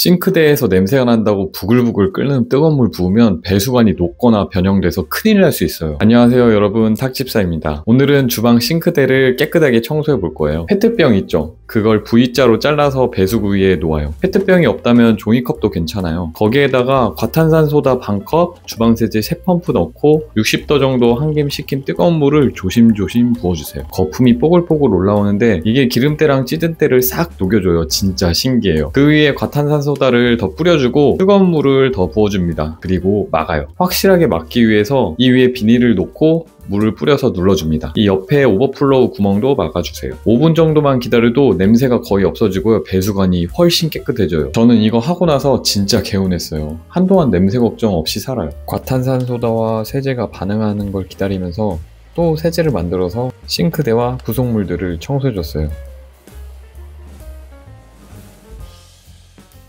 싱크대에서 냄새가 난다고 부글부글 끓는 뜨거운 물 부으면 배수관이 녹거나 변형돼서 큰일 날 수 있어요. 안녕하세요 여러분, 탁집사입니다. 오늘은 주방 싱크대를 깨끗하게 청소해 볼 거예요. 페트병 있죠? 그걸 V자로 잘라서 배수구 위에 놓아요. 페트병이 없다면 종이컵도 괜찮아요. 거기에다가 과탄산소다 반컵, 주방세제 3펌프 넣고 60도 정도 한 김 식힌 뜨거운 물을 조심조심 부어주세요. 거품이 뽀글뽀글 올라오는데 이게 기름때랑 찌든때를 싹 녹여줘요. 진짜 신기해요. 그 위에 과탄산소다를 더 뿌려주고 뜨거운 물을 더 부어줍니다. 그리고 막아요. 확실하게 막기 위해서 이 위에 비닐을 놓고 물을 뿌려서 눌러줍니다. 이 옆에 오버플로우 구멍도 막아주세요. 5분 정도만 기다려도 냄새가 거의 없어지고요. 배수관이 훨씬 깨끗해져요. 저는 이거 하고 나서 진짜 개운했어요. 한동안 냄새 걱정 없이 살아요. 과탄산소다와 세제가 반응하는 걸 기다리면서 또 세제를 만들어서 싱크대와 부속물들을 청소해줬어요.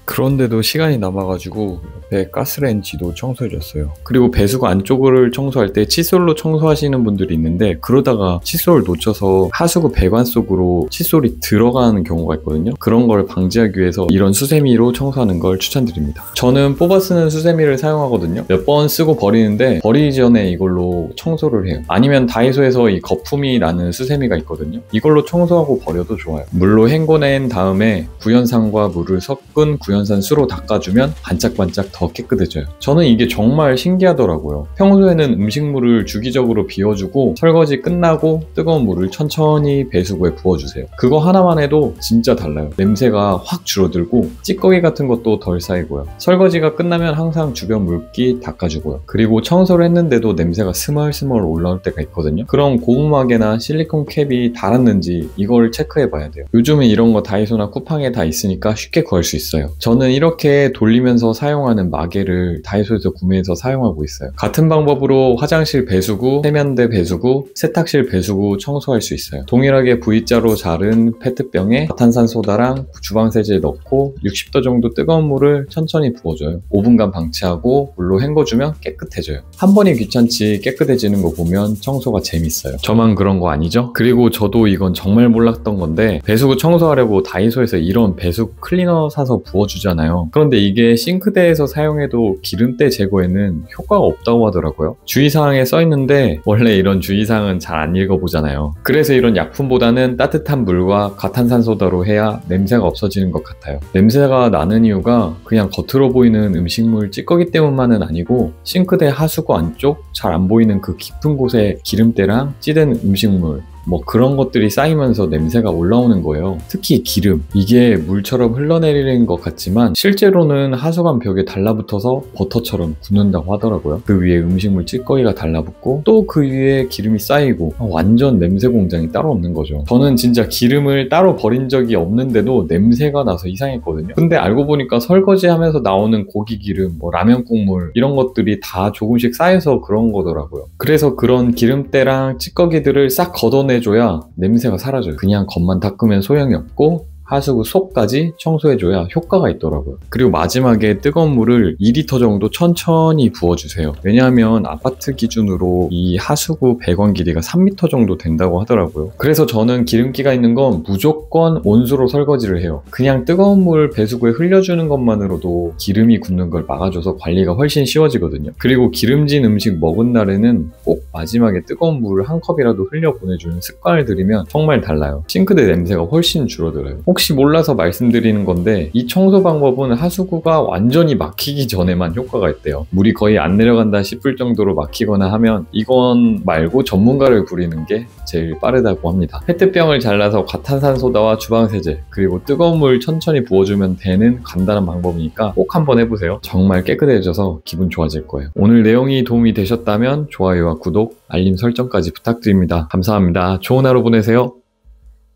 그런데도 시간이 남아가지고 옆에 가스레인지도 청소해줬어요. 그리고 배수구 안쪽을 청소할 때 칫솔로 청소하시는 분들이 있는데 그러다가 칫솔을 놓쳐서 하수구 배관 속으로 칫솔이 들어가는 경우가 있거든요. 그런 걸 방지하기 위해서 이런 수세미로 청소하는 걸 추천드립니다. 저는 뽑아 쓰는 수세미를 사용하거든요. 몇 번 쓰고 버리는데 버리기 전에 이걸로 청소를 해요. 아니면 다이소에서 이 거품이 나는 수세미가 있거든요. 이걸로 청소하고 버려도 좋아요. 물로 헹궈낸 다음에 구연산과 물을 섞은 구연산 수로 닦아주면 반짝반짝 더 깨끗해져요. 저는 이게 정말 신기하더라고요. 평소에는 음식물을 주기적으로 비워주고 설거지 끝나고 뜨거운 물을 천천히 배수구에 부어주세요. 그거 하나만 해도 진짜 달라요. 냄새가 확 줄어들고 찌꺼기 같은 것도 덜 쌓이고요. 설거지가 끝나면 항상 주변 물기 닦아주고요. 그리고 청소를 했는데도 냄새가 스멀스멀 올라올 때가 있거든요. 그럼 고무막에나 실리콘 캡이 닳았는지 이걸 체크해 봐야 돼요. 요즘은 이런 거 다이소나 쿠팡에 다 있으니까 쉽게 구할 수 있어요. 저는 이렇게 돌리면서 사용하는 마개를 다이소에서 구매해서 사용하고 있어요. 같은 방법으로 화장실 배수구, 세면대 배수구, 세탁실 배수구 청소할 수 있어요. 동일하게 V자로 자른 페트병에 과탄산소다랑 주방세제 넣고 60도 정도 뜨거운 물을 천천히 부어줘요. 5분간 방치하고 물로 헹궈주면 깨끗해져요. 한 번이 귀찮지 깨끗해지는 거 보면 청소가 재밌어요. 저만 그런 거 아니죠? 그리고 저도 이건 정말 몰랐던 건데 배수구 청소하려고 다이소에서 이런 배수구 클리너 사서 부어주잖아요. 그런데 이게 싱크대에서 사용해도 기름때 제거에는 효과가 없다고 하더라고요. 주의사항에 써있는데 원래 이런 주의사항은 잘 안 읽어보잖아요. 그래서 이런 약품보다는 따뜻한 물과 과탄산소다로 해야 냄새가 없어지는 것 같아요. 냄새가 나는 이유가 그냥 겉으로 보이는 음식물 찌꺼기 때문만은 아니고 싱크대 하수구 안쪽 잘 안 보이는 그 깊은 곳에 기름때랑 찌든 음식물 그런 것들이 쌓이면서 냄새가 올라오는 거예요. 특히 기름. 이게 물처럼 흘러내리는 것 같지만 실제로는 하수관 벽에 달라붙어서 버터처럼 굳는다고 하더라고요. 그 위에 음식물 찌꺼기가 달라붙고 또 그 위에 기름이 쌓이고 완전 냄새 공장이 따로 없는 거죠. 저는 진짜 기름을 따로 버린 적이 없는데도 냄새가 나서 이상했거든요. 근데 알고 보니까 설거지 하면서 나오는 고기 기름, 라면 국물 이런 것들이 다 조금씩 쌓여서 그런 거더라고요. 그래서 그런 기름때랑 찌꺼기들을 싹 걷어내줘야 냄새가 사라져요. 그냥 겉만 닦으면 소용이 없고 하수구 속까지 청소해줘야 효과가 있더라고요. 그리고 마지막에 뜨거운 물을 2리터 정도 천천히 부어주세요. 왜냐하면 아파트 기준으로 이 하수구 배관 길이가 3m 정도 된다고 하더라고요. 그래서 저는 기름기가 있는 건 무조건 온수로 설거지를 해요. 그냥 뜨거운 물 배수구에 흘려주는 것만으로도 기름이 굳는 걸 막아줘서 관리가 훨씬 쉬워지거든요. 그리고 기름진 음식 먹은 날에는 꼭 마지막에 뜨거운 물을 한 컵이라도 흘려 보내주는 습관을 들이면 정말 달라요. 싱크대 냄새가 훨씬 줄어들어요. 혹시 몰라서 말씀드리는 건데 이 청소 방법은 하수구가 완전히 막히기 전에만 효과가 있대요. 물이 거의 안 내려간다 싶을 정도로 막히거나 하면 이건 말고 전문가를 부리는 게 제일 빠르다고 합니다. 페트병을 잘라서 과탄산소다와 주방세제 그리고 뜨거운 물 천천히 부어주면 되는 간단한 방법이니까 꼭 한번 해보세요. 정말 깨끗해져서 기분 좋아질 거예요. 오늘 내용이 도움이 되셨다면 좋아요와 구독, 알림 설정까지 부탁드립니다. 감사합니다. 좋은 하루 보내세요.